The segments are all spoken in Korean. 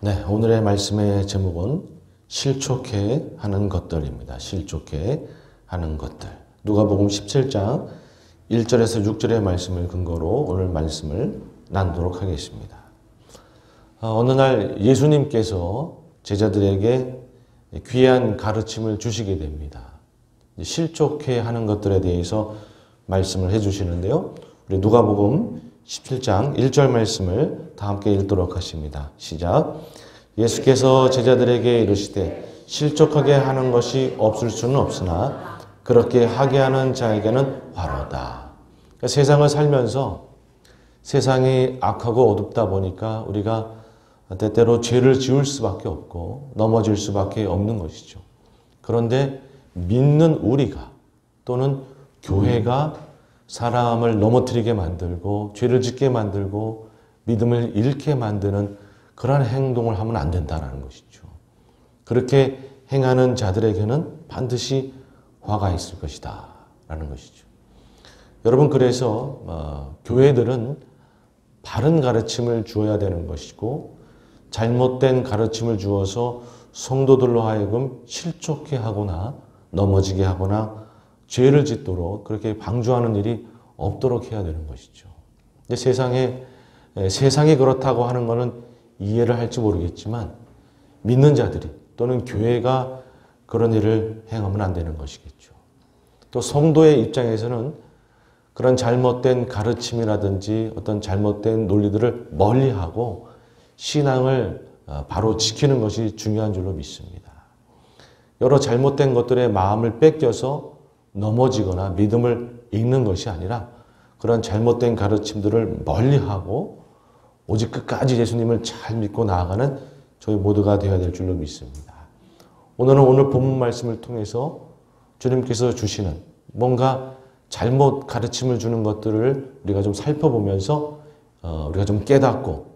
네, 오늘의 말씀의 제목은 실족해 하는 것들입니다. 실족해 하는 것들. 누가복음 17장 1절에서 6절의 말씀을 근거로 오늘 말씀을 나누도록 하겠습니다. 어느 날 예수님께서 제자들에게 귀한 가르침을 주시게 됩니다. 실족해 하는 것들에 대해서 말씀을 해주시는데요. 우리 누가복음 17장 1절 말씀을 다 함께 읽도록 하십니다. 시작. 예수께서 제자들에게 이르시되 실족하게 하는 것이 없을 수는 없으나 그렇게 하게 하는 자에게는 화로다. 그러니까 세상을 살면서 세상이 악하고 어둡다 보니까 우리가 때때로 죄를 지을 수밖에 없고 넘어질 수밖에 없는 것이죠. 그런데 믿는 우리가 또는 교회가 사람을 넘어뜨리게 만들고 죄를 짓게 만들고 믿음을 잃게 만드는 그러한 행동을 하면 안 된다는 것이죠. 그렇게 행하는 자들에게는 반드시 화가 있을 것이다 라는 것이죠. 여러분, 그래서 교회들은 바른 가르침을 주어야 되는 것이고 잘못된 가르침을 주어서 성도들로 하여금 실족해 하거나 넘어지게 하거나 죄를 짓도록 그렇게 방조하는 일이 없도록 해야 되는 것이죠. 근데 세상이 그렇다고 하는 것은 이해를 할지 모르겠지만 믿는 자들이 또는 교회가 그런 일을 행하면 안 되는 것이겠죠. 또 성도의 입장에서는 그런 잘못된 가르침이라든지 어떤 잘못된 논리들을 멀리하고 신앙을 바로 지키는 것이 중요한 줄로 믿습니다. 여러 잘못된 것들에 마음을 뺏겨서 넘어지거나 믿음을 잃는 것이 아니라 그런 잘못된 가르침들을 멀리하고 오직 끝까지 예수님을 잘 믿고 나아가는 저희 모두가 되어야 될 줄로 믿습니다. 오늘은 오늘 본문 말씀을 통해서 주님께서 주시는 뭔가 잘못 가르침을 주는 것들을 우리가 좀 살펴보면서 우리가 좀 깨닫고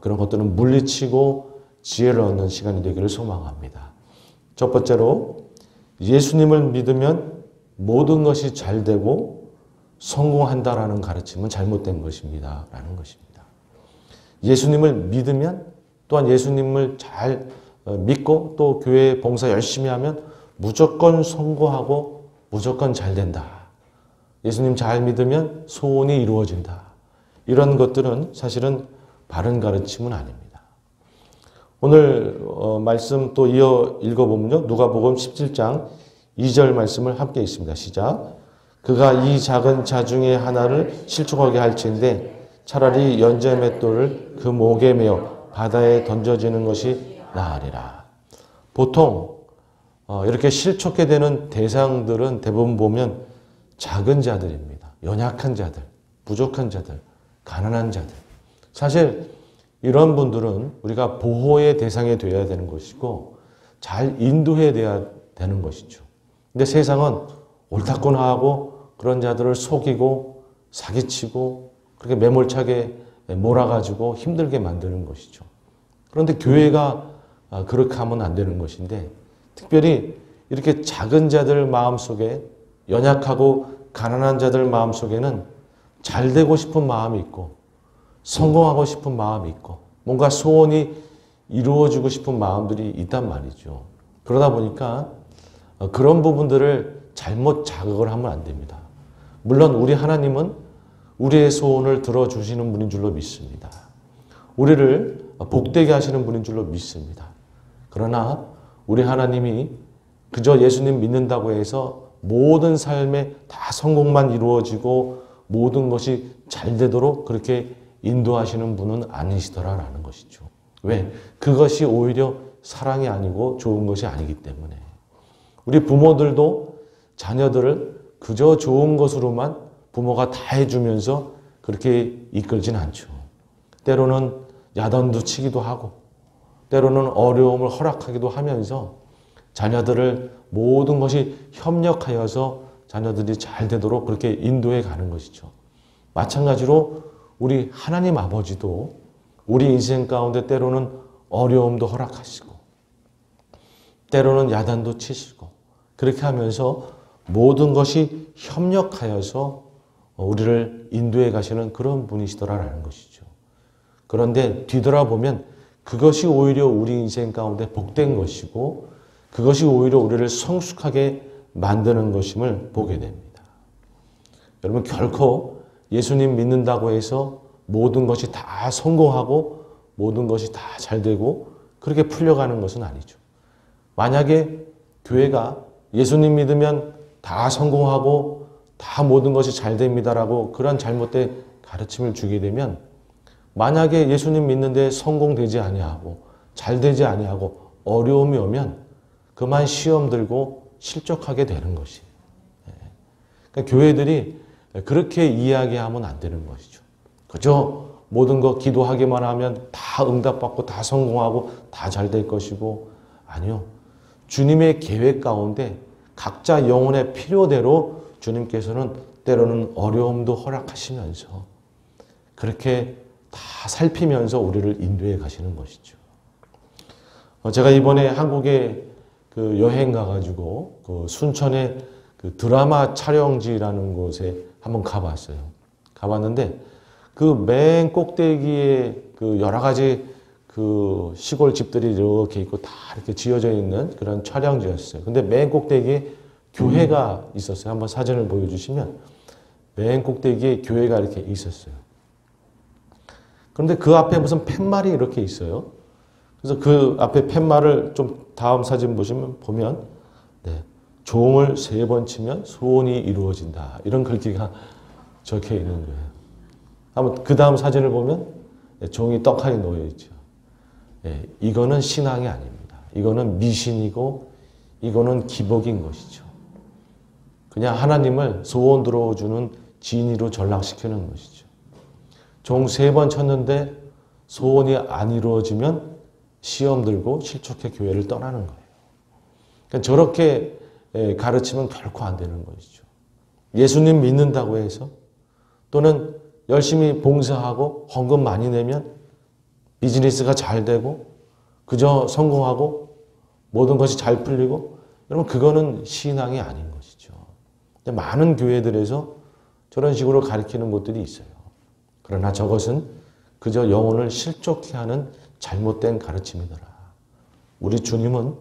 그런 것들은 물리치고 지혜를 얻는 시간이 되기를 소망합니다. 첫 번째로 예수님을 믿으면 모든 것이 잘 되고 성공한다라는 가르침은 잘못된 것입니다. 라는 것입니다. 예수님을 믿으면 또한 예수님을 잘 믿고 또 교회 봉사 열심히 하면 무조건 성공하고 무조건 잘 된다. 예수님 잘 믿으면 소원이 이루어진다. 이런 것들은 사실은 바른 가르침은 아닙니다. 오늘 말씀 또 이어 읽어보면요. 누가복음 17장 2절 말씀을 함께 읽습니다. 시작. 그가 이 작은 자 중에 하나를 실족하게 할지인데 차라리 연재 맷돌을 그 목에 매어 바다에 던져지는 것이 나으리라. 보통 이렇게 실족하게 되는 대상들은 대부분 보면 작은 자들입니다. 연약한 자들, 부족한 자들, 가난한 자들. 사실 이런 분들은 우리가 보호의 대상이 되어야 되는 것이고 잘 인도해야 되는 것이죠. 근데 세상은 옳다구나 하고 그런 자들을 속이고 사기치고 그렇게 매몰차게 몰아가지고 힘들게 만드는 것이죠. 그런데 교회가 그렇게 하면 안 되는 것인데 특별히 이렇게 작은 자들 마음속에 연약하고 가난한 자들 마음속에는 잘 되고 싶은 마음이 있고 성공하고 싶은 마음이 있고 뭔가 소원이 이루어지고 싶은 마음들이 있단 말이죠. 그러다 보니까 그런 부분들을 잘못 자극을 하면 안 됩니다. 물론 우리 하나님은 우리의 소원을 들어주시는 분인 줄로 믿습니다. 우리를 복되게 하시는 분인 줄로 믿습니다. 그러나 우리 하나님이 그저 예수님 믿는다고 해서 모든 삶에 다 성공만 이루어지고 모든 것이 잘 되도록 그렇게 인도하시는 분은 아니시더라라는 것이죠. 왜? 그것이 오히려 사랑이 아니고 좋은 것이 아니기 때문에. 우리 부모들도 자녀들을 그저 좋은 것으로만 부모가 다 해주면서 그렇게 이끌진 않죠. 때로는 야단도 치기도 하고 때로는 어려움을 허락하기도 하면서 자녀들을 모든 것이 협력하여서 자녀들이 잘 되도록 그렇게 인도해 가는 것이죠. 마찬가지로 우리 하나님 아버지도 우리 인생 가운데 때로는 어려움도 허락하시고 때로는 야단도 치시고 그렇게 하면서 모든 것이 협력하여서 우리를 인도해 가시는 그런 분이시더라라는 것이죠. 그런데 뒤돌아보면 그것이 오히려 우리 인생 가운데 복된 것이고 그것이 오히려 우리를 성숙하게 만드는 것임을 보게 됩니다. 여러분 결코 예수님 믿는다고 해서 모든 것이 다 성공하고 모든 것이 다 잘 되고 그렇게 풀려가는 것은 아니죠. 만약에 교회가 예수님 믿으면 다 성공하고 다 모든 것이 잘 됩니다라고 그런 잘못된 가르침을 주게 되면 만약에 예수님 믿는데 성공되지 아니하고 잘 되지 아니하고 어려움이 오면 그만 시험 들고 실족하게 되는 것이에요. 그러니까 교회들이 그렇게 이야기하면 안 되는 것이죠. 그저 모든 거 기도하기만 하면 다 응답받고 다 성공하고 다 잘 될 것이고 아니요. 주님의 계획 가운데 각자 영혼의 필요대로 주님께서는 때로는 어려움도 허락하시면서 그렇게 다 살피면서 우리를 인도해 가시는 것이죠. 제가 이번에 한국에 그 여행 가가지고 그 순천의 그 드라마 촬영지라는 곳에 한번 가봤어요. 가봤는데 그 맨 꼭대기에 그 여러 가지 그 시골 집들이 이렇게 있고 다 이렇게 지어져 있는 그런 촬영지였어요. 근데 맨 꼭대기에 교회가 있었어요. 한번 사진을 보여주시면 맨 꼭대기에 교회가 이렇게 있었어요. 그런데 그 앞에 무슨 팻말이 이렇게 있어요. 그래서 그 앞에 팻말을 좀 다음 사진 보면 네, 종을 3번 치면 소원이 이루어진다. 이런 글귀가 적혀 있는 거예요. 한번 그 다음 사진을 보면 네, 종이 떡하니 놓여 있죠. 네, 이거는 신앙이 아닙니다. 이거는 미신이고 이거는 기복인 것이죠. 그냥 하나님을 소원 들어주는 진의로 전락시키는 것이죠. 종 3번 쳤는데 소원이 안 이루어지면 시험 들고 실족해 교회를 떠나는 거예요. 그러니까 저렇게 가르치면 결코 안 되는 것이죠. 예수님 믿는다고 해서 또는 열심히 봉사하고 헌금 많이 내면 비즈니스가 잘 되고 그저 성공하고 모든 것이 잘 풀리고 여러분 그거는 신앙이 아닌 것이죠. 근데 많은 교회들에서 저런 식으로 가르치는 곳들이 있어요. 그러나 저것은 그저 영혼을 실족케 하는 잘못된 가르침이더라. 우리 주님은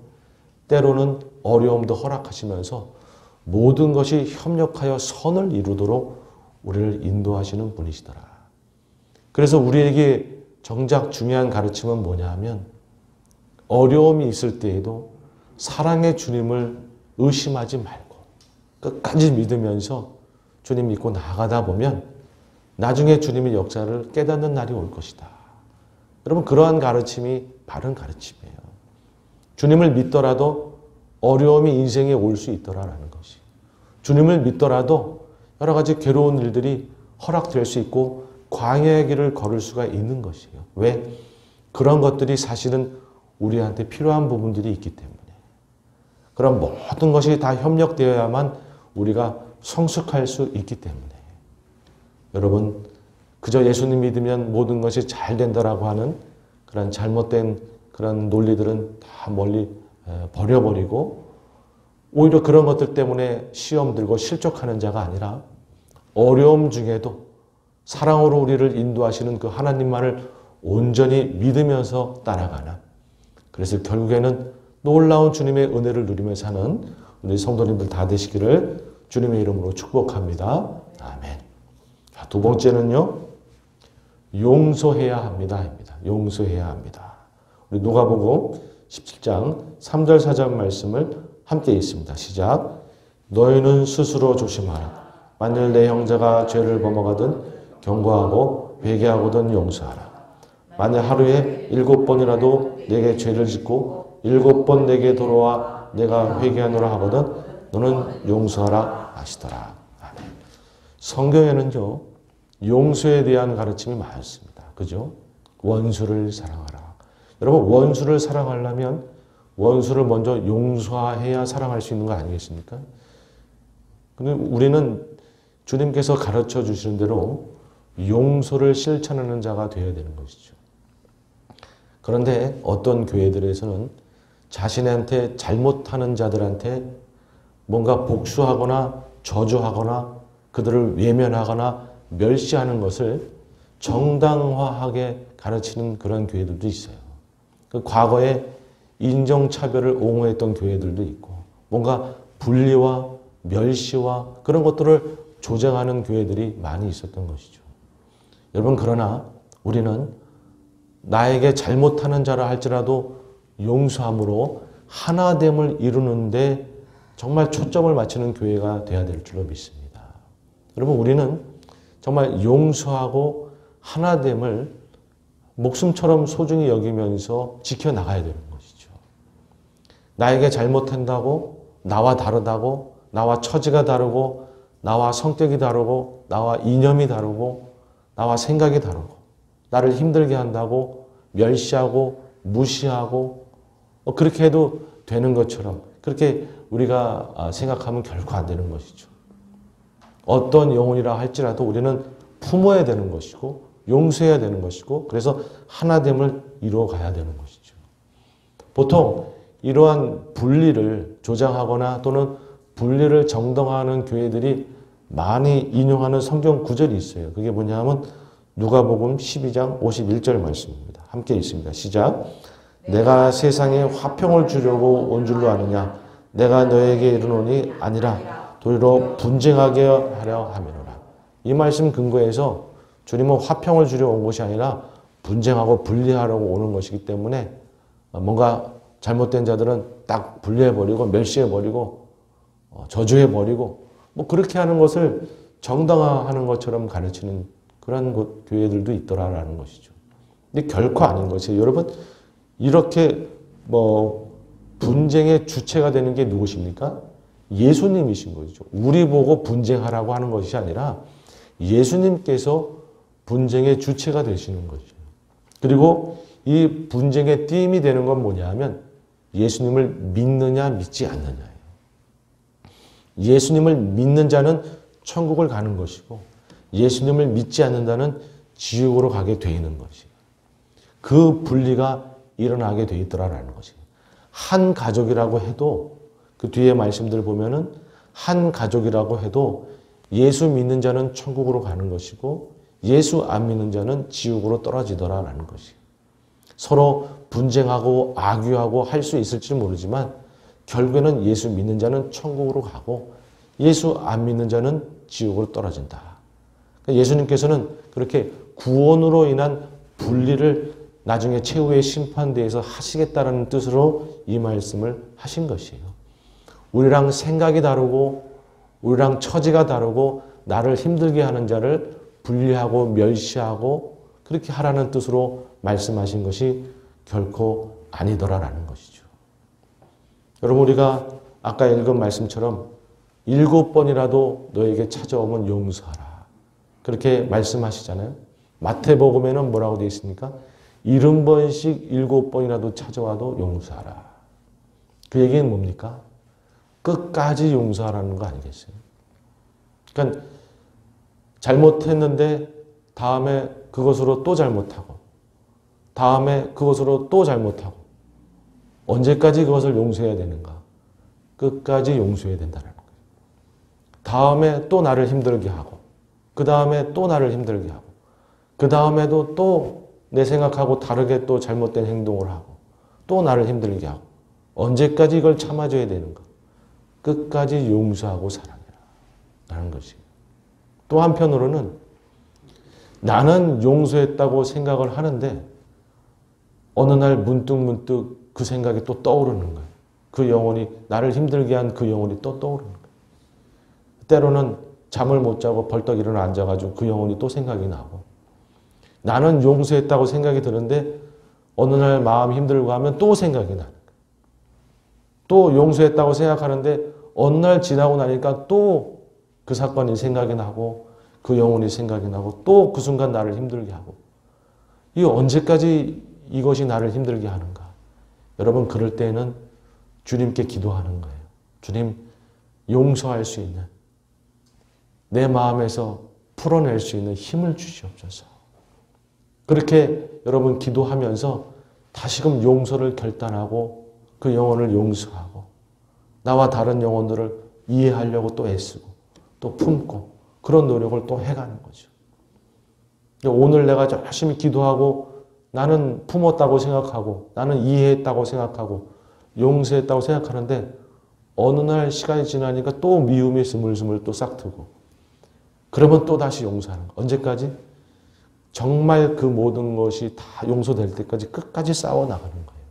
때로는 어려움도 허락하시면서 모든 것이 협력하여 선을 이루도록 우리를 인도하시는 분이시더라. 그래서 우리에게 정작 중요한 가르침은 뭐냐 하면 어려움이 있을 때에도 사랑의 주님을 의심하지 말고 끝까지 믿으면서 주님 믿고 나아가다 보면 나중에 주님의 역사를 깨닫는 날이 올 것이다. 여러분 그러한 가르침이 바른 가르침이에요. 주님을 믿더라도 어려움이 인생에 올 수 있더라라는 것이. 주님을 믿더라도 여러 가지 괴로운 일들이 허락될 수 있고 광야의 길을 걸을 수가 있는 것이에요. 왜? 그런 것들이 사실은 우리한테 필요한 부분들이 있기 때문에. 그런 모든 것이 다 협력되어야만 우리가 성숙할 수 있기 때문에. 여러분 그저 예수님 믿으면 모든 것이 잘 된다라고 하는 그런 잘못된 그런 논리들은 다 멀리 버려버리고 오히려 그런 것들 때문에 시험 들고 실족하는 자가 아니라 어려움 중에도 사랑으로 우리를 인도하시는 그 하나님만을 온전히 믿으면서 따라가는 그래서 결국에는 놀라운 주님의 은혜를 누리며 사는 우리 성도님들 다 되시기를 주님의 이름으로 축복합니다. 아멘. 자, 두 번째는요. 용서해야 합니다. 용서해야 합니다. 우리 누가복음 17장 3절 4절 말씀을 함께 읽습니다. 시작. 너희는 스스로 조심하라. 만일 내 형제가 죄를 범하거든 경고하고 회개하거든 용서하라. 만일 하루에 7번이라도 내게 죄를 짓고 7번 내게 돌아와 내가 회개하노라 하거든 너는 용서하라 하시더라. 아멘. 성경에는요. 용서에 대한 가르침이 많습니다. 그죠? 원수를 사랑하라. 여러분 원수를 사랑하려면 원수를 먼저 용서해야 사랑할 수 있는 거 아니겠습니까? 근데 우리는 주님께서 가르쳐 주시는 대로 용서를 실천하는 자가 되어야 되는 것이죠. 그런데 어떤 교회들에서는 자신한테 잘못하는 자들한테 뭔가 복수하거나 저주하거나 그들을 외면하거나 멸시하는 것을 정당화하게 가르치는 그런 교회들도 있어요. 그 과거에 인종차별을 옹호했던 교회들도 있고 뭔가 분리와 멸시와 그런 것들을 조장하는 교회들이 많이 있었던 것이죠. 여러분 그러나 우리는 나에게 잘못하는 자라 할지라도 용서함으로 하나됨을 이루는데 정말 초점을 맞추는 교회가 되어야 될 줄로 믿습니다. 여러분 우리는 정말 용서하고 하나됨을 목숨처럼 소중히 여기면서 지켜나가야 되는 것이죠. 나에게 잘못한다고 나와 다르다고 나와 처지가 다르고 나와 성격이 다르고 나와 이념이 다르고 나와 생각이 다르고 나를 힘들게 한다고 멸시하고 무시하고 그렇게 해도 되는 것처럼 그렇게 우리가 생각하면 결코 안 되는 것이죠. 어떤 영혼이라 할지라도 우리는 품어야 되는 것이고 용서해야 되는 것이고 그래서 하나됨을 이루어 가야 되는 것이죠. 보통 이러한 분리를 조장하거나 또는 분리를 정당화하는 교회들이 많이 인용하는 성경 구절이 있어요. 그게 뭐냐면 누가복음 12장 51절 말씀입니다. 함께 읽습니다. 시작. 내가 세상에 화평을 주려고 온 줄로 아느냐 내가 너에게 이르노니 아니라 도리어 분쟁하게 하려 함이로라. 이 말씀 근거에서 주님은 화평을 주려 온 것이 아니라 분쟁하고 분리하려고 오는 것이기 때문에 뭔가 잘못된 자들은 딱 분리해버리고 멸시해버리고 저주해버리고 뭐 그렇게 하는 것을 정당화하는 것처럼 가르치는 그런 교회들도 있더라라는 것이죠. 근데 결코 아닌 것이에요. 여러분 이렇게 분쟁의 주체가 되는 게 누구십니까? 예수님이신 거죠. 우리 보고 분쟁하라고 하는 것이 아니라 예수님께서 분쟁의 주체가 되시는 거죠. 그리고 이 분쟁의 띠임이 되는 건 뭐냐 하면 예수님을 믿느냐 믿지 않느냐예요. 예수님을 믿는 자는 천국을 가는 것이고 예수님을 믿지 않는다는 지옥으로 가게 돼 있는 것이에요. 그 분리가 일어나게 돼 있더라라는 것이에요. 한 가족이라고 해도 그 뒤에 말씀들 보면은 한 가족이라고 해도 예수 믿는 자는 천국으로 가는 것이고 예수 안 믿는 자는 지옥으로 떨어지더라라는 것이에요. 서로 분쟁하고 악유하고 할 수 있을지 모르지만 결국에는 예수 믿는 자는 천국으로 가고 예수 안 믿는 자는 지옥으로 떨어진다. 그러니까 예수님께서는 그렇게 구원으로 인한 분리를 나중에 최후의 심판대에서 하시겠다는 뜻으로 이 말씀을 하신 것이에요. 우리랑 생각이 다르고 우리랑 처지가 다르고 나를 힘들게 하는 자를 분리하고 멸시하고 그렇게 하라는 뜻으로 말씀하신 것이 결코 아니더라라는 것이죠. 여러분 우리가 아까 읽은 말씀처럼 7번이라도 너에게 찾아오면 용서하라. 그렇게 말씀하시잖아요. 마태복음에는 뭐라고 되어 있습니까? 70번씩 7번이라도 찾아와도 용서하라. 그 얘기는 뭡니까? 끝까지 용서하라는 거 아니겠어요? 그러니까 잘못했는데 다음에 그것으로 또 잘못하고 다음에 그것으로 또 잘못하고 언제까지 그것을 용서해야 되는가? 끝까지 용서해야 된다는 거예요. 다음에 또 나를 힘들게 하고 그 다음에 또 나를 힘들게 하고 그 다음에도 또 내 생각하고 다르게 또 잘못된 행동을 하고 또 나를 힘들게 하고 언제까지 이걸 참아줘야 되는가? 끝까지 용서하고 사랑해라 라는 것이에요. 또 한편으로는 나는 용서했다고 생각을 하는데 어느 날 문득 그 생각이 또 떠오르는 거예요. 그 영혼이 나를 힘들게 한 그 영혼이 또 떠오르는 거예요. 때로는 잠을 못 자고 벌떡 일어나 앉아가지고 그 영혼이 또 생각이 나고 나는 용서했다고 생각이 드는데 어느 날 마음 힘들고 하면 또 생각이 나는 거예요. 또 용서했다고 생각하는데 어느 날 지나고 나니까 또 그 사건이 생각이 나고 그 영혼이 생각이 나고 또 그 순간 나를 힘들게 하고 이 언제까지 이것이 나를 힘들게 하는가? 여러분 그럴 때에는 주님께 기도하는 거예요. 주님 용서할 수 있는 내 마음에서 풀어낼 수 있는 힘을 주시옵소서. 그렇게 여러분 기도하면서 다시금 용서를 결단하고 그 영혼을 용서하고 나와 다른 영혼들을 이해하려고 또 애쓰고 또 품고 그런 노력을 또 해가는 거죠. 오늘 내가 열심히 기도하고 나는 품었다고 생각하고 나는 이해했다고 생각하고 용서했다고 생각하는데 어느 날 시간이 지나니까 또 미움이 스물스물 또 싹트고 그러면 또 다시 용서하는 거. 언제까지? 정말 그 모든 것이 다 용서될 때까지 끝까지 싸워나가는 거예요.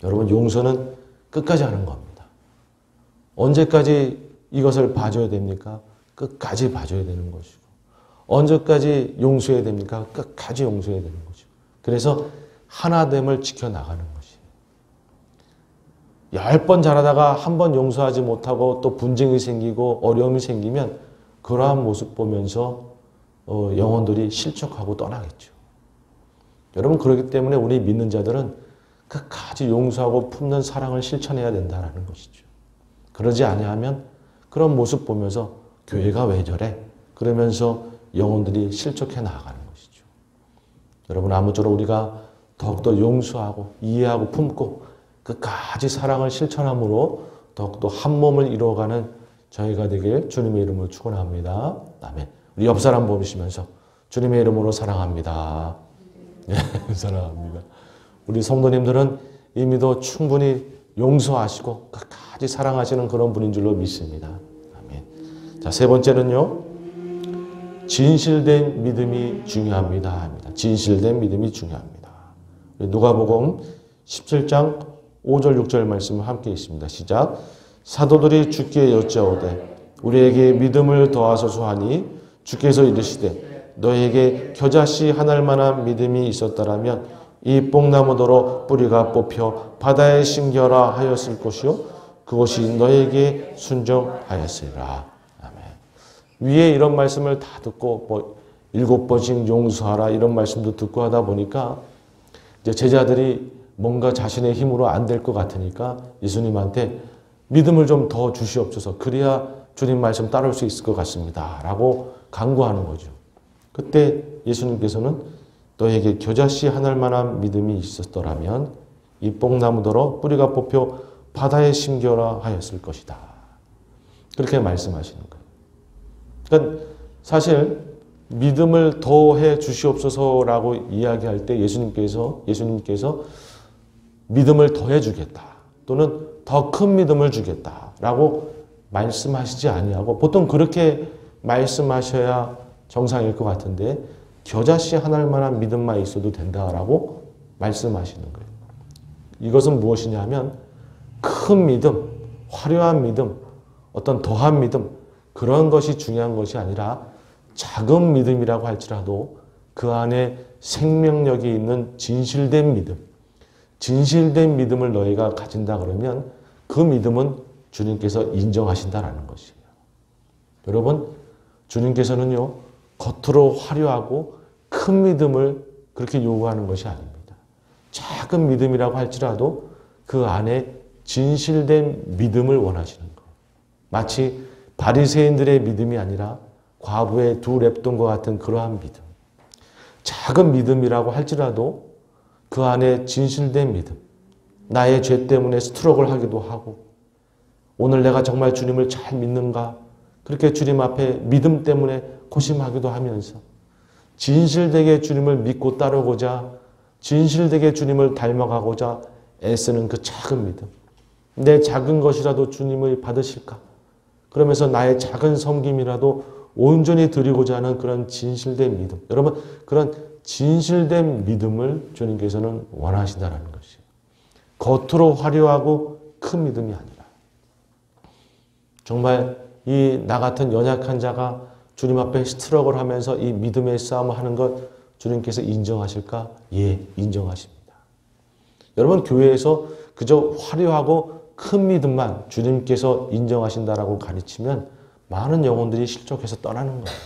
여러분 용서는 끝까지 하는 겁니다. 언제까지 이것을 봐줘야 됩니까? 끝까지 봐줘야 되는 것이고 언제까지 용서해야 됩니까? 끝까지 용서해야 되는 것이고 그래서 하나됨을 지켜나가는 것이에요. 10번 잘하다가 한 번 용서하지 못하고 또 분쟁이 생기고 어려움이 생기면 그러한 모습 보면서 영혼들이 실족하고 떠나겠죠. 여러분 그렇기 때문에 우리 믿는 자들은 끝까지 용서하고 품는 사랑을 실천해야 된다는 것이죠. 그러지 아니하면 그런 모습 보면서 교회가 왜 저래? 그러면서 영혼들이 실족해 나가는 것이죠. 여러분 아무쪼록 우리가 더욱더 용서하고 이해하고 품고 끝까지 사랑을 실천함으로 더욱더 한 몸을 이루어가는 저희가 되길 주님의 이름으로 축원합니다. 아멘. 우리 옆 사람 보시면서 주님의 이름으로 사랑합니다. 네, 사랑합니다. 우리 성도님들은 이미도 충분히 용서하시고 끝까지 사랑하시는 그런 분인 줄로 믿습니다. 아멘. 자, 세 번째는요. 진실된 믿음이 중요합니다. 합니다. 진실된 믿음이 중요합니다. 누가복음 17장 5절 6절 말씀을 함께 있습니다. 시작. 사도들이 주께 여짜오되 우리에게 믿음을 더하소서 하니 주께서 이르시되 너에게 겨자씨 하나일 만한 믿음이 있었다라면 이 뽕나무더러 뿌리가 뽑혀 바다에 심겨라 하였을 것이요 그것이 너에게 순종하였으리라. 아멘. 위에 이런 말씀을 다 듣고 7번씩 용서하라 이런 말씀도 듣고 하다 보니까 이제 제자들이 뭔가 자신의 힘으로 안 될 것 같으니까 예수님한테 믿음을 좀 더 주시옵소서. 그래야 주님 말씀 따를 수 있을 것 같습니다. 라고 간구하는 거죠. 그때 예수님께서는 너에게 겨자씨 하나일 만한 믿음이 있었더라면 이 뽕나무더러 뿌리가 뽑혀 바다에 심겨라 하였을 것이다. 그렇게 말씀하시는 거예요. 그러니까 사실 믿음을 더해 주시옵소서라고 이야기할 때 예수님께서 믿음을 더해 주겠다. 또는 더 큰 믿음을 주겠다라고 말씀하시지 아니하고 보통 그렇게 말씀하셔야 정상일 것 같은데 겨자씨 하나일 만한 믿음만 있어도 된다라고 말씀하시는 거예요. 이것은 무엇이냐면 큰 믿음, 화려한 믿음, 어떤 더한 믿음 그런 것이 중요한 것이 아니라 작은 믿음이라고 할지라도 그 안에 생명력이 있는 진실된 믿음, 진실된 믿음을 너희가 가진다 그러면 그 믿음은 주님께서 인정하신다라는 것이에요. 여러분, 주님께서는요, 겉으로 화려하고 큰 믿음을 그렇게 요구하는 것이 아닙니다. 작은 믿음이라고 할지라도 그 안에 진실된 믿음을 원하시는 거예요. 마치 바리새인들의 믿음이 아니라 과부의 2렙돈과 같은 그러한 믿음. 작은 믿음이라고 할지라도 그 안에 진실된 믿음. 나의 죄 때문에 스트럭을 하기도 하고 오늘 내가 정말 주님을 잘 믿는가 그렇게 주님 앞에 믿음 때문에 고심하기도 하면서 진실되게 주님을 믿고 따르고자 진실되게 주님을 닮아가고자 애쓰는 그 작은 믿음. 내 작은 것이라도 주님을 받으실까? 그러면서 나의 작은 섬김이라도 온전히 드리고자 하는 그런 진실된 믿음. 여러분 그런 진실된 믿음을 주님께서는 원하신다는 것이에요. 겉으로 화려하고 큰 믿음이 아니라 정말 이 나 같은 연약한 자가 주님 앞에 스트럭을 하면서 이 믿음의 싸움을 하는 것 주님께서 인정하실까? 예, 인정하십니다. 여러분 교회에서 그저 화려하고 큰 믿음만 주님께서 인정하신다라고 가르치면 많은 영혼들이 실족해서 떠나는 거예요.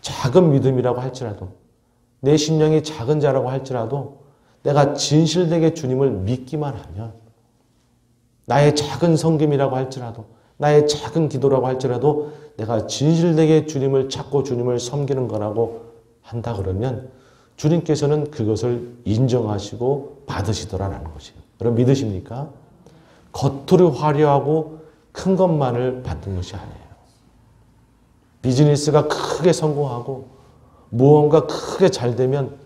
작은 믿음이라고 할지라도 내 심령이 작은 자라고 할지라도 내가 진실되게 주님을 믿기만 하면 나의 작은 섬김이라고 할지라도 나의 작은 기도라고 할지라도 내가 진실되게 주님을 찾고 주님을 섬기는 거라고 한다 그러면 주님께서는 그것을 인정하시고 받으시더라라는 것이에요. 여러분 믿으십니까? 겉으로 화려하고 큰 것만을 받는 것이 아니에요. 비즈니스가 크게 성공하고 무언가 크게 잘 되면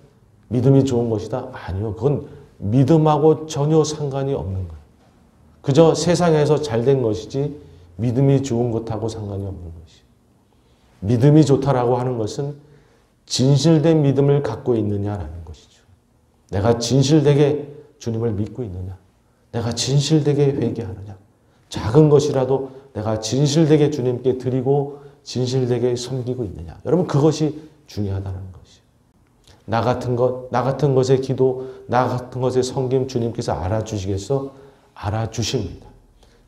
믿음이 좋은 것이다? 아니요. 그건 믿음하고 전혀 상관이 없는 거예요. 그저 세상에서 잘된 것이지 믿음이 좋은 것하고 상관이 없는 것이에요. 믿음이 좋다라고 하는 것은 진실된 믿음을 갖고 있느냐라는 것이죠. 내가 진실되게 주님을 믿고 있느냐? 내가 진실되게 회개하느냐? 작은 것이라도 내가 진실되게 주님께 드리고 진실되게 섬기고 있느냐? 여러분 그것이 중요하다는 것이에요. 나 같은 것의 기도, 나 같은 것의 섬김 주님께서 알아주시겠어? 알아주십니다.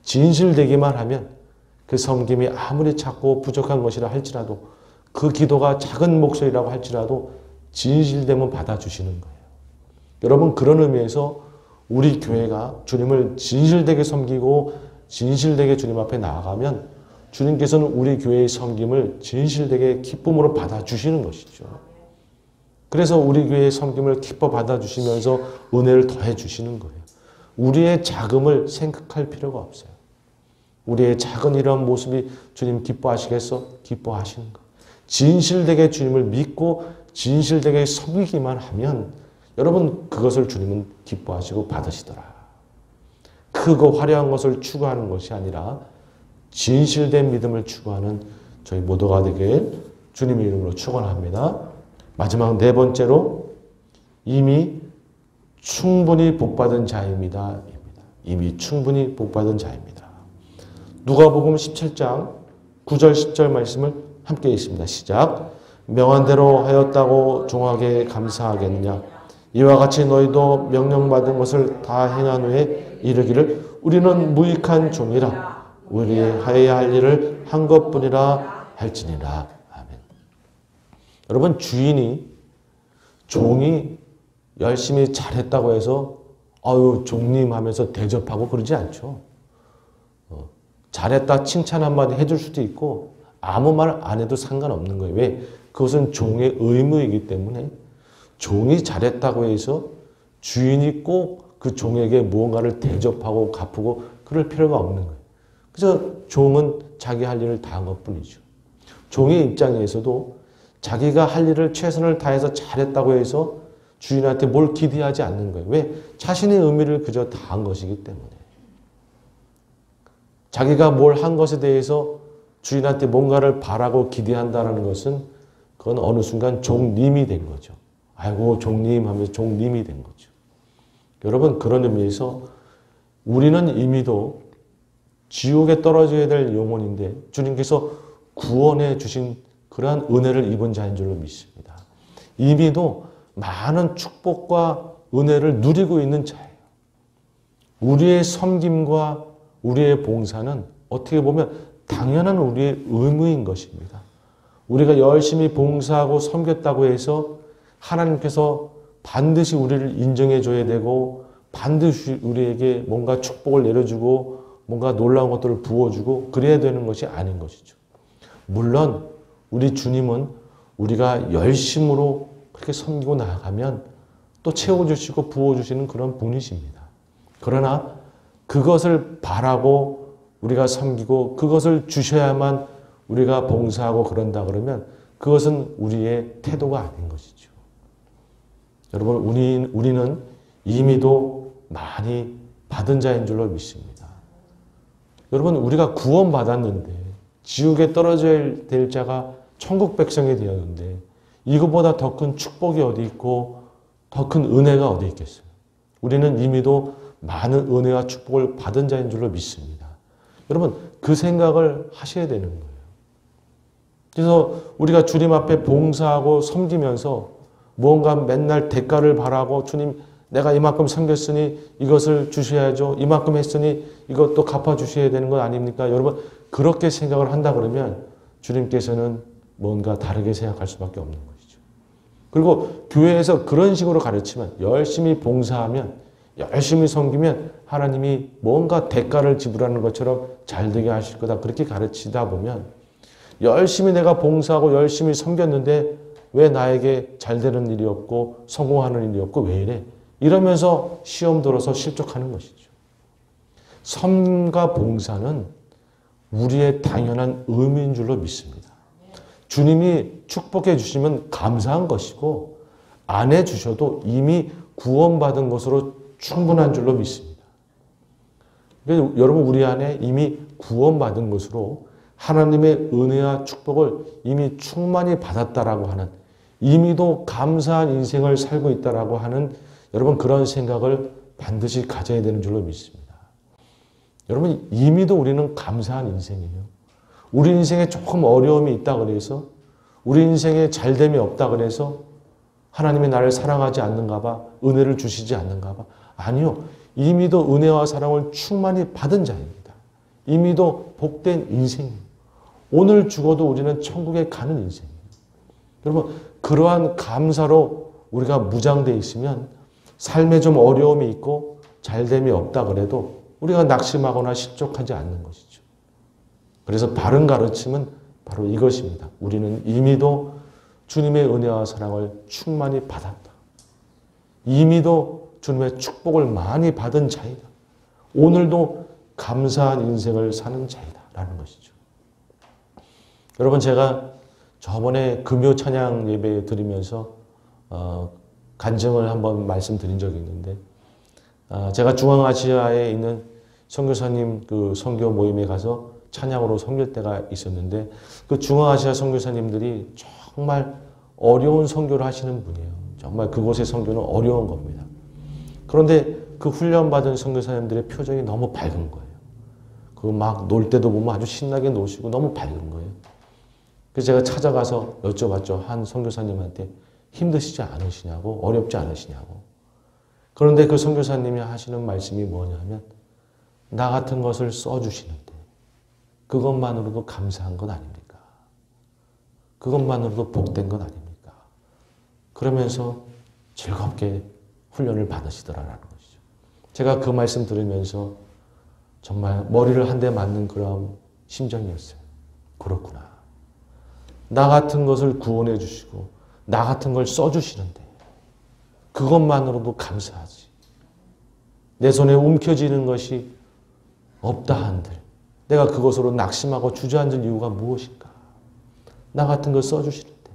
진실되기만 하면 그 섬김이 아무리 작고 부족한 것이라 할지라도 그 기도가 작은 목소리라고 할지라도 진실되면 받아주시는 거예요. 여러분 그런 의미에서 우리 교회가 주님을 진실되게 섬기고 진실되게 주님 앞에 나아가면 주님께서는 우리 교회의 섬김을 진실되게 기쁨으로 받아주시는 것이죠. 그래서 우리 교회의 섬김을 기뻐 받아주시면서 은혜를 더해 주시는 거예요. 우리의 자금을 생각할 필요가 없어요. 우리의 작은 이런 모습이 주님 기뻐하시겠어? 기뻐하시는 거예요. 진실되게 주님을 믿고 진실되게 섬기기만 하면 여러분 그것을 주님은 기뻐하시고 받으시더라. 크고 화려한 것을 추구하는 것이 아니라 진실된 믿음을 추구하는 저희 모두가 되길 주님의 이름으로 축원합니다. 마지막 네 번째로 이미 충분히 복받은 자입니다. 이미 충분히 복받은 자입니다. 누가복음 17장 9절 10절 말씀을 함께 읽습니다. 시작. 명한 대로 하였다고 종하게 감사하겠느냐. 이와 같이 너희도 명령받은 것을 다 행한 후에 이르기를 우리는 무익한 종이라 우리 하여야 할 일을 한 것뿐이라 할지니라. 아멘. 여러분 종이 열심히 잘했다고 해서 아유 종님 하면서 대접하고 그러지 않죠. 잘했다 칭찬 한마디 해줄 수도 있고 아무 말 안 해도 상관없는 거예요. 왜? 그것은 종의 의무이기 때문에 종이 잘했다고 해서 주인이 꼭 그 종에게 무언가를 대접하고 갚고 그럴 필요가 없는 거예요. 그래서 종은 자기 할 일을 다 한 것뿐이죠. 종의 입장에서도 자기가 할 일을 최선을 다해서 잘했다고 해서 주인한테 뭘 기대하지 않는 거예요. 왜? 자신의 의미를 그저 다 한 것이기 때문에. 자기가 뭘 한 것에 대해서 주인한테 뭔가를 바라고 기대한다는 것은 그건 어느 순간 종님이 된 거죠. 아이고 종님 하면서 종님이 된 거죠. 여러분 그런 의미에서 우리는 이미도 지옥에 떨어져야 될 영혼인데 주님께서 구원해 주신 그러한 은혜를 입은 자인 줄로 믿습니다. 이미도 많은 축복과 은혜를 누리고 있는 자예요. 우리의 섬김과 우리의 봉사는 어떻게 보면 당연한 우리의 의무인 것입니다. 우리가 열심히 봉사하고 섬겼다고 해서 하나님께서 반드시 우리를 인정해 줘야 되고 반드시 우리에게 뭔가 축복을 내려주고 뭔가 놀라운 것들을 부어주고 그래야 되는 것이 아닌 것이죠. 물론 우리 주님은 우리가 열심으로 그렇게 섬기고 나아가면 또 채워주시고 부어주시는 그런 분이십니다. 그러나 그것을 바라고 우리가 섬기고 그것을 주셔야만 우리가 봉사하고 그런다 그러면 그것은 우리의 태도가 아닌 것이죠. 여러분 우리는 이미도 많이 받은 자인 줄로 믿습니다. 여러분 우리가 구원받았는데 지옥에 떨어져야 될 자가 천국 백성이 되었는데 이것보다 더 큰 축복이 어디 있고 더 큰 은혜가 어디 있겠어요. 우리는 이미도 많은 은혜와 축복을 받은 자인 줄로 믿습니다. 여러분 그 생각을 하셔야 되는 거예요. 그래서 우리가 주님 앞에 봉사하고 섬기면서 무언가 맨날 대가를 바라고 주님 내가 이만큼 섬겼으니 이것을 주셔야죠. 이만큼 했으니 이것도 갚아주셔야 되는 것 아닙니까? 여러분 그렇게 생각을 한다 그러면 주님께서는 뭔가 다르게 생각할 수밖에 없는 것이죠. 그리고 교회에서 그런 식으로 가르치면 열심히 봉사하면 열심히 섬기면 하나님이 뭔가 대가를 지불하는 것처럼 잘되게 하실 거다. 그렇게 가르치다 보면 열심히 내가 봉사하고 열심히 섬겼는데 왜 나에게 잘 되는 일이 없고 성공하는 일이 없고 왜 이래? 이러면서 시험 들어서 실족하는 것이죠. 섬과 봉사는 우리의 당연한 의무인 줄로 믿습니다. 주님이 축복해 주시면 감사한 것이고 안 해주셔도 이미 구원받은 것으로 충분한 줄로 믿습니다. 그러니까 여러분 우리 안에 이미 구원받은 것으로 하나님의 은혜와 축복을 이미 충만히 받았다라고 하는, 이미도 감사한 인생을 살고 있다라고 하는 여러분 그런 생각을 반드시 가져야 되는 줄로 믿습니다. 여러분 이미도 우리는 감사한 인생이에요. 우리 인생에 조금 어려움이 있다 그래서, 우리 인생에 잘됨이 없다 그래서 하나님이 나를 사랑하지 않는가 봐, 은혜를 주시지 않는가 봐. 아니요. 이미도 은혜와 사랑을 충만히 받은 자입니다. 이미도 복된 인생이에요. 오늘 죽어도 우리는 천국에 가는 인생이에요. 여러분 그러한 감사로 우리가 무장되어 있으면 삶에 좀 어려움이 있고 잘됨이 없다 그래도 우리가 낙심하거나 실족하지 않는 것이죠. 그래서 바른 가르침은 바로 이것입니다. 우리는 이미도 주님의 은혜와 사랑을 충만히 받았다. 이미도 주님의 축복을 많이 받은 자이다. 오늘도 감사한 인생을 사는 자이다 라는 것이죠. 여러분 제가 저번에 금요 찬양 예배 드리면서 간증을 한번 말씀드린 적이 있는데, 제가 중앙아시아에 있는 선교사님 그 선교 모임에 가서 찬양으로 섬길 때가 있었는데, 그 중앙아시아 선교사님들이 정말 어려운 선교를 하시는 분이에요. 정말 그곳의 선교는 어려운 겁니다. 그런데 그 훈련받은 선교사님들의 표정이 너무 밝은 거예요. 그 막 놀 때도 보면 아주 신나게 노시고 너무 밝은 거예요. 그래서 제가 찾아가서 여쭤봤죠. 한 선교사님한테 힘드시지 않으시냐고, 어렵지 않으시냐고. 그런데 그 선교사님이 하시는 말씀이 뭐냐면, 나 같은 것을 써주시는데 그것만으로도 감사한 것 아닙니까? 그것만으로도 복된 것 아닙니까? 그러면서 즐겁게 훈련을 받으시더라라는 것이죠. 제가 그 말씀 들으면서 정말 머리를 한 대 맞는 그런 심정이었어요. 그렇구나. 나 같은 것을 구원해 주시고 나 같은 걸 써주시는데 그것만으로도 감사하지. 내 손에 움켜쥐는 것이 없다 한들 내가 그것으로 낙심하고 주저앉을 이유가 무엇인가? 나 같은 걸 써주시는데,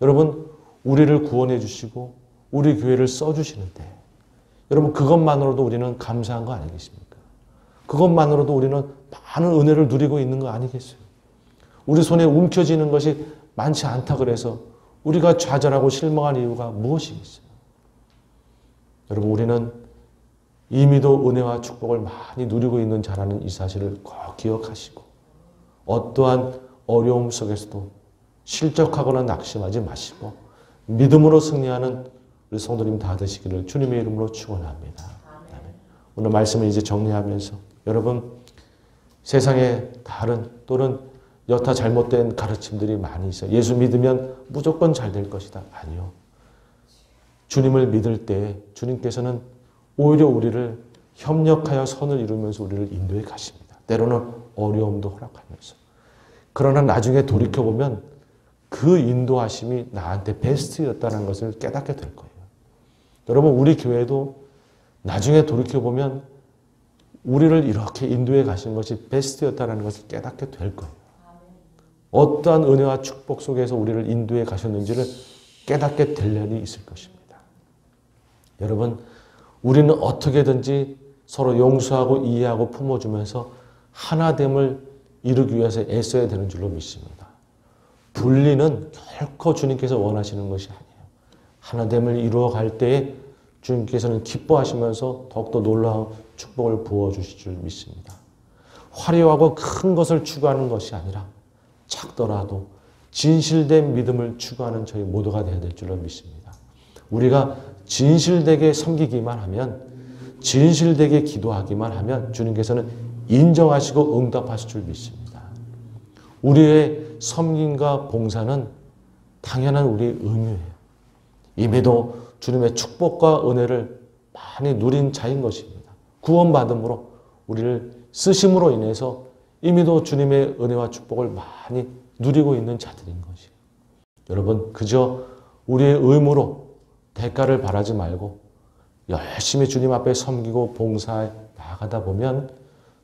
여러분 우리를 구원해 주시고 우리 교회를 써주시는데, 여러분 그것만으로도 우리는 감사한 거 아니겠습니까? 그것만으로도 우리는 많은 은혜를 누리고 있는 거 아니겠어요? 우리 손에 움켜쥐는 것이 많지 않다 그래서 우리가 좌절하고 실망한 이유가 무엇이겠어요? 여러분 우리는 이미도 은혜와 축복을 많이 누리고 있는 자라는 이 사실을 꼭 기억하시고, 어떠한 어려움 속에서도 실족하거나 낙심하지 마시고 믿음으로 승리하는 우리 성도님 다 되시기를 주님의 이름으로 축원합니다. 오늘 말씀을 이제 정리하면서, 여러분 세상에 다른 또는 여타 잘못된 가르침들이 많이 있어요. 예수 믿으면 무조건 잘 될 것이다. 아니요. 주님을 믿을 때 주님께서는 오히려 우리를 협력하여 선을 이루면서 우리를 인도해 가십니다. 때로는 어려움도 허락하면서. 그러나 나중에 돌이켜보면 그 인도하심이 나한테 베스트였다는 것을 깨닫게 될 거예요. 여러분 우리 교회도 나중에 돌이켜보면 우리를 이렇게 인도해 가신 것이 베스트였다는 것을 깨닫게 될 거예요. 어떠한 은혜와 축복 속에서 우리를 인도해 가셨는지를 깨닫게 될 날이 있을 것입니다. 여러분 우리는 어떻게든지 서로 용서하고 이해하고 품어주면서 하나됨을 이루기 위해서 애써야 되는 줄로 믿습니다. 분리는 결코 주님께서 원하시는 것이 아니에요. 하나됨을 이루어갈 때에 주님께서는 기뻐하시면서 더욱더 놀라운 축복을 부어주실 줄 믿습니다. 화려하고 큰 것을 추구하는 것이 아니라 작더라도 진실된 믿음을 추구하는 저희 모두가 되어야 될 줄로 믿습니다. 우리가 진실되게 섬기기만 하면, 진실되게 기도하기만 하면 주님께서는 인정하시고 응답하실 줄 믿습니다. 우리의 섬김과 봉사는 당연한 우리의 의무예요. 이미도 주님의 축복과 은혜를 많이 누린 자인 것입니다. 구원받음으로 우리를 쓰심으로 인해서 이미도 주님의 은혜와 축복을 많이 누리고 있는 자들인 것이에요. 여러분 그저 우리의 의무로 대가를 바라지 말고 열심히 주님 앞에 섬기고 봉사해 나아가다 보면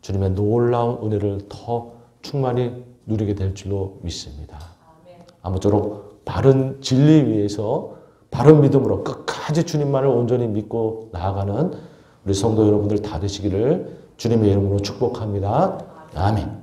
주님의 놀라운 은혜를 더 충만히 누리게 될 줄로 믿습니다. 아무쪼록 바른 진리 위에서 바른 믿음으로 끝까지 주님만을 온전히 믿고 나아가는 우리 성도 여러분들 다 되시기를 주님의 이름으로 축복합니다. 아멘.